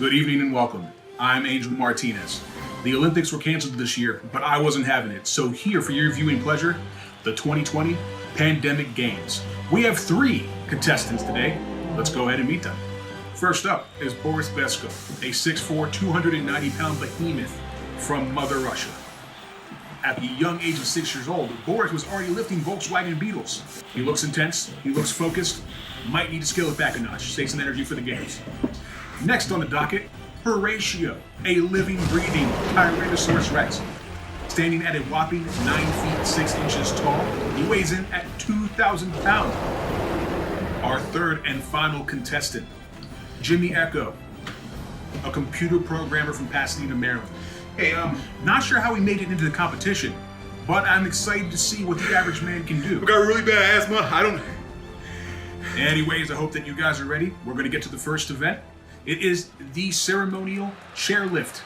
Good evening and welcome. I'm Angel Martinez. The Olympics were canceled this year, but I wasn't having it. So here for your viewing pleasure, the 2020 Pandemic Games. We have 3 contestants today. Let's go ahead and meet them. First up is Boris Besko, a 6'4", 290-pound behemoth from Mother Russia. At the young age of 6 years old, Boris was already lifting Volkswagen Beetles. He looks intense, he looks focused, might need to scale it back a notch, save some energy for the games. Next on the docket, Horatio, a living, breathing Tyrannosaurus Rex. Standing at a whopping 9 feet 6 inches tall, he weighs in at 2,000 pounds. Our third and final contestant, Jimmy Echo, a computer programmer from Pasadena, Maryland. Hey, not sure how he made it into the competition, but I'm excited to see what the average man can do. I got really bad asthma. Anyways, I hope that you guys are ready. We're going to get to the first event. It is the ceremonial chairlift.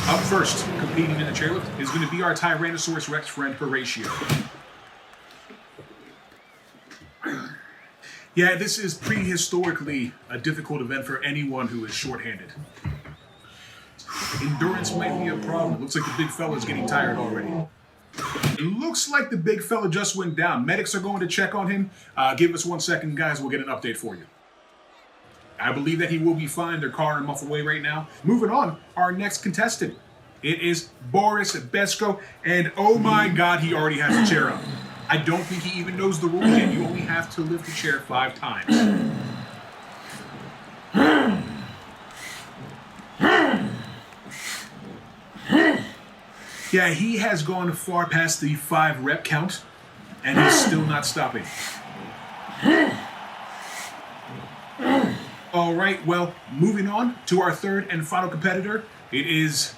Up first, competing in the chairlift, is going to be our Tyrannosaurus Rex friend, Horatio. Yeah, this is prehistorically a difficult event for anyone who is short-handed. Endurance might be a problem. It looks like the big fella's getting tired already. It looks like the big fella just went down. Medics are going to check on him. Give us 1 second, guys. We'll get an update for you. I believe that he will be fine. They're carting him off away right now. Moving on, our next contestant. It is Boris Besko, and oh my God, he already has a chair up. I don't think he even knows the rules yet. You only have to lift the chair 5 times. Yeah, he has gone far past the 5 rep count, and he's still not stopping. All right, well, moving on to our third and final competitor. It is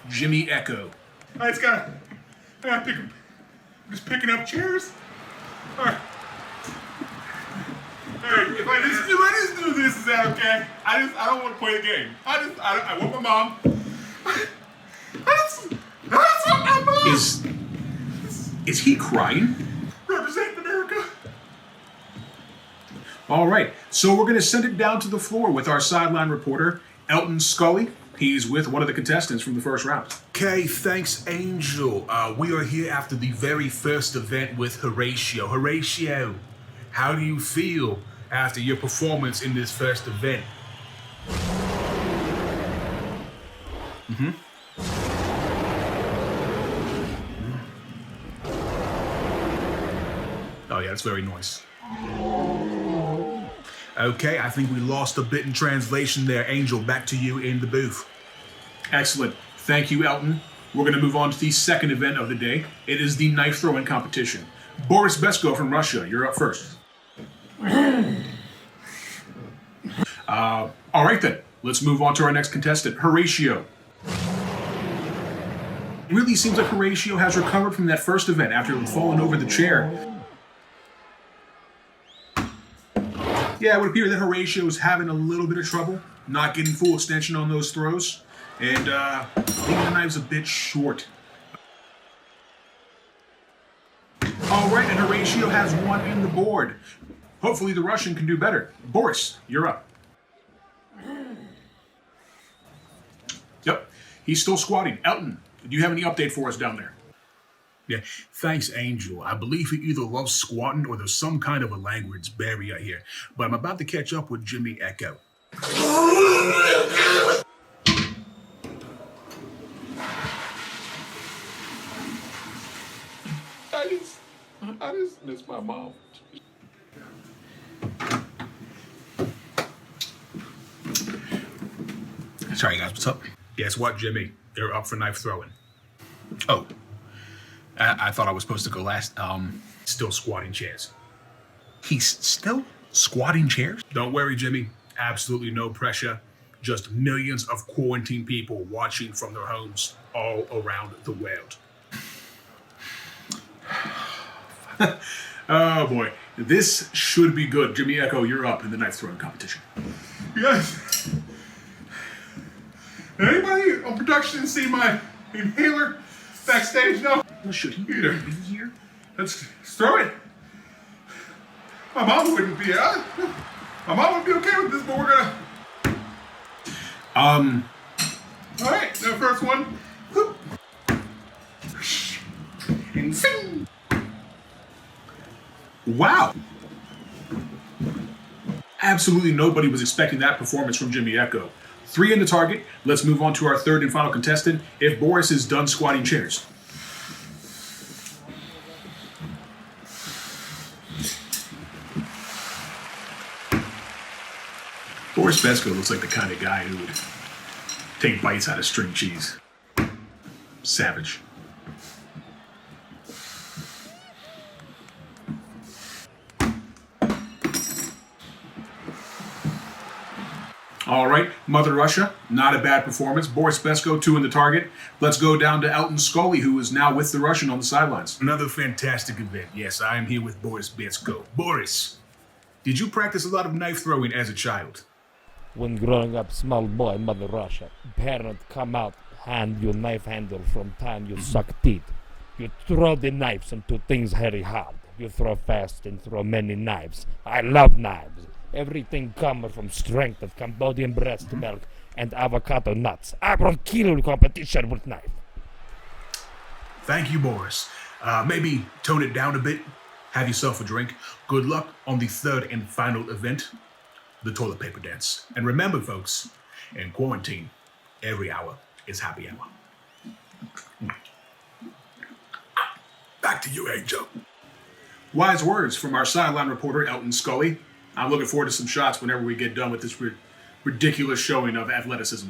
Jimmy Echo. I gotta pick him. I'm just picking up chairs. All right. If I just do this, is that okay? I don't want to play the game. I want my mom. I just want my mom. Is he crying? Represent America. All right, so we're going to send it down to the floor with our sideline reporter, Elton Scully. He's with one of the contestants from the first round. Okay, thanks, Angel. We are here after the very first event with Horatio. Horatio, how do you feel after your performance in this first event? Oh yeah, that's very nice. Okay, I think we lost a bit in translation there. Angel, back to you in the booth. Excellent. Thank you, Elton. We're going to move on to the second event of the day. It is the knife throwing competition. Boris Besko from Russia, you're up first. All right then, let's move on to our next contestant, Horatio. It really seems like Horatio has recovered from that first event after falling over the chair. Yeah, it would appear that Horatio is having a little bit of trouble, not getting full extension on those throws, and I think the knife's a bit short. All right, and Horatio has 1 in the board. Hopefully the Russian can do better. Boris, you're up. Yep, he's still squatting. Elton, do you have any update for us down there? Yeah, thanks, Angel. I believe he either loves squatting or there's some kind of a language barrier here. But I'm about to catch up with Jimmy Echo. I just miss my mom. Sorry, guys, what's up? Guess what, Jimmy? They're up for knife throwing. Oh. I thought I was supposed to go last. Still squatting chairs. He's still squatting chairs? Don't worry, Jimmy. Absolutely no pressure. Just millions of quarantined people watching from their homes all around the world. Oh boy, this should be good. Jimmy Echo, you're up in the knife throwing competition. Yes. Anybody on production see my inhaler backstage? No. Well, should he Either. be here? Let's throw it. My mom wouldn't be. My mom would be okay with this, but we're gonna. All right, the first one. Whoop. And sing. Wow. Absolutely nobody was expecting that performance from Jimmy Echo. 3 in the target. Let's move on to our third and final contestant, if Boris is done squatting chairs. Boris Besko looks like the kind of guy who would take bites out of string cheese. Savage. All right, Mother Russia, not a bad performance. Boris Besko, 2 in the target. Let's go down to Elton Scully, who is now with the Russian on the sidelines. Another fantastic event. Yes, I am here with Boris Besko. Boris, did you practice a lot of knife throwing as a child? When growing up small boy, Mother Russia, parent come out, hand you knife handle from time you suck teeth. You throw the knives into things very hard. You throw fast and throw many knives. I love knives. Everything comes from strength of Cambodian breast milk and avocado nuts. I will kill competition with knife. Thank you, Boris. Maybe tone it down a bit. Have yourself a drink. Good luck on the third and final event, the toilet paper dance. And remember, folks, in quarantine, every hour is happy hour. Back to you, Angel. Wise words from our sideline reporter, Elton Scully. I'm looking forward to some shots whenever we get done with this ridiculous showing of athleticism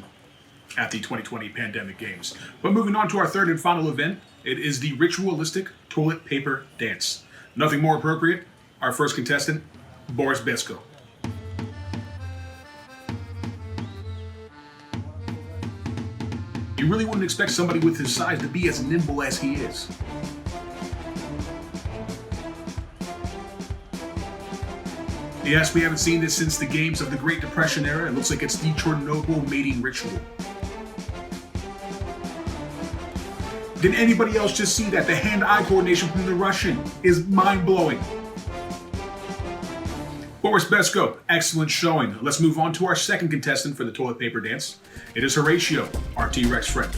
at the 2020 pandemic games. But moving on to our third and final event, it is the ritualistic toilet paper dance. Nothing more appropriate. Our first contestant, Boris Besko. You really wouldn't expect somebody with his size to be as nimble as he is. Yes, we haven't seen this since the games of the Great Depression era. It looks like it's the Chernobyl mating ritual. Did anybody else just see that? The hand-eye coordination from the Russian is mind-blowing. Boris Besko, excellent showing. Let's move on to our second contestant for the toilet paper dance. It is Horatio, our T-Rex friend.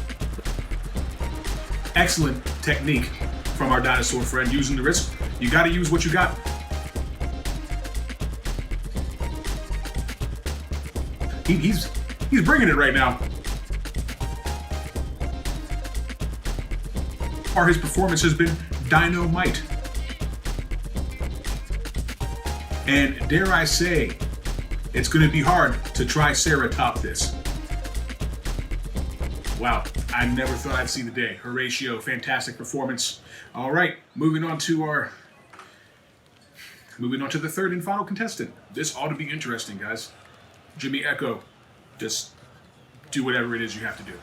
Excellent technique from our dinosaur friend using the wrist. You gotta use what you got. He's bringing it right now. His performance has been dynamite. And dare I say, it's going to be hard to try Sarah top this. Wow, I never thought I'd see the day. Horatio, fantastic performance. All right, moving on to the third and final contestant. This ought to be interesting, guys. Jimmy Echo, just do whatever it is you have to do.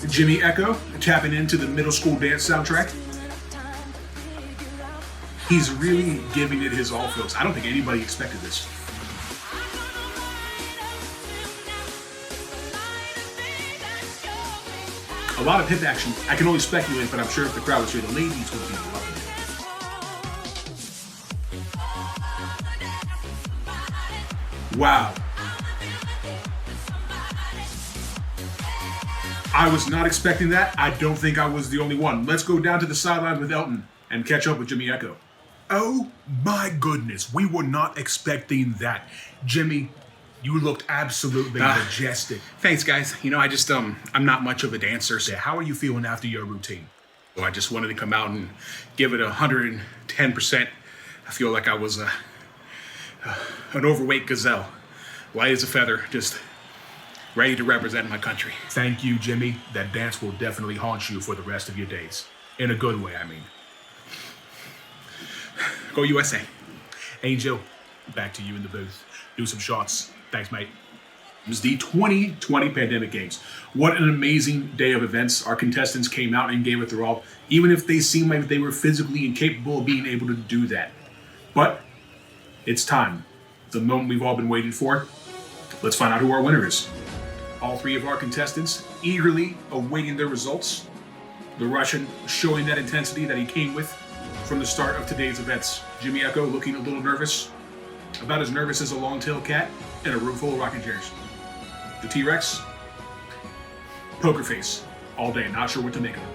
Jimmy Echo, tapping into the middle school dance soundtrack. He's really giving it his all, folks. I don't think anybody expected this. A lot of hip action. I can only speculate, but I'm sure if the crowd was here, the ladies would be loving it. Wow. I was not expecting that. I don't think I was the only one. Let's go down to the sideline with Elton and catch up with Jimmy Echo. Oh my goodness, we were not expecting that. Jimmy, you looked absolutely majestic. Thanks, guys. You know, I'm not much of a dancer. So How are you feeling after your routine? I just wanted to come out and give it 110%. I feel like I was an overweight gazelle, light as a feather, just ready to represent my country. Thank you, Jimmy. That dance will definitely haunt you for the rest of your days. In a good way, I mean. Go USA. Angel, back to you in the booth. Do some shots. Thanks, mate. It was the 2020 pandemic games. What an amazing day of events. Our contestants came out and gave it their all, even if they seemed like they were physically incapable of being able to do that. But it's time. The moment we've all been waiting for. Let's find out who our winner is. All three of our contestants eagerly awaiting their results. The Russian showing that intensity that he came with from the start of today's events. Jimmy Echo looking a little nervous, about as nervous as a long-tailed cat. in a room full of rocking chairs. The T-Rex, poker face all day, not sure what to make of it.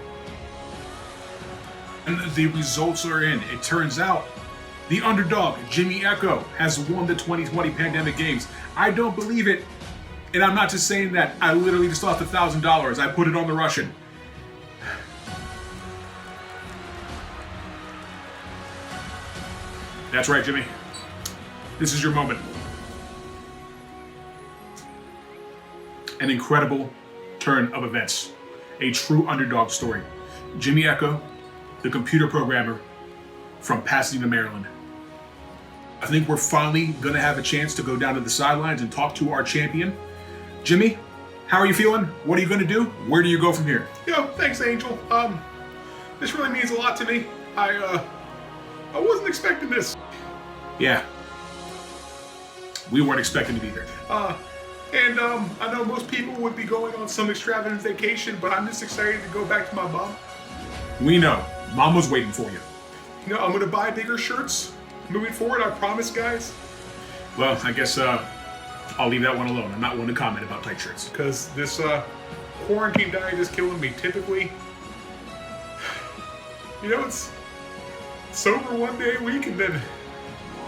And the results are in. It turns out the underdog, Jimmy Echo, has won the 2020 Pandemic Games. I don't believe it. And I'm not just saying that. I literally just lost $1,000. I put it on the Russian. That's right, Jimmy. This is your moment. An incredible turn of events. A true underdog story. Jimmy Echo, the computer programmer from Pasadena, Maryland. I think we're finally going to have a chance to go down to the sidelines and talk to our champion. Jimmy, how are you feeling? What are you going to do? Where do you go from here? Thanks, Angel. This really means a lot to me. I wasn't expecting this. Yeah. We weren't expecting to be here. And I know most people would be going on some extravagant vacation, but I'm just excited to go back to my mom. We know. Mom was waiting for you. I'm going to buy bigger shirts moving forward, I promise, guys. Well, I guess I'll leave that one alone. I'm not one to comment about tight shirts. Because this quarantine diet is killing me. Typically, it's sober one day a week and then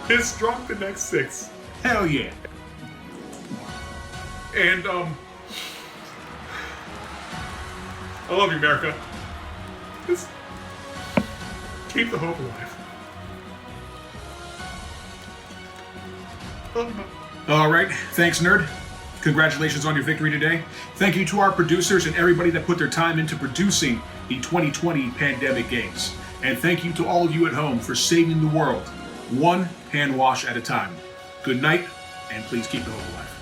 piss drunk the next 6. Hell yeah. And I love you, America. Just keep the hope alive. All right. Thanks, nerd. Congratulations on your victory today. Thank you to our producers and everybody that put their time into producing the 2020 Pandemic Games. And thank you to all of you at home for saving the world, one hand wash at a time. Good night, and please keep the hope alive.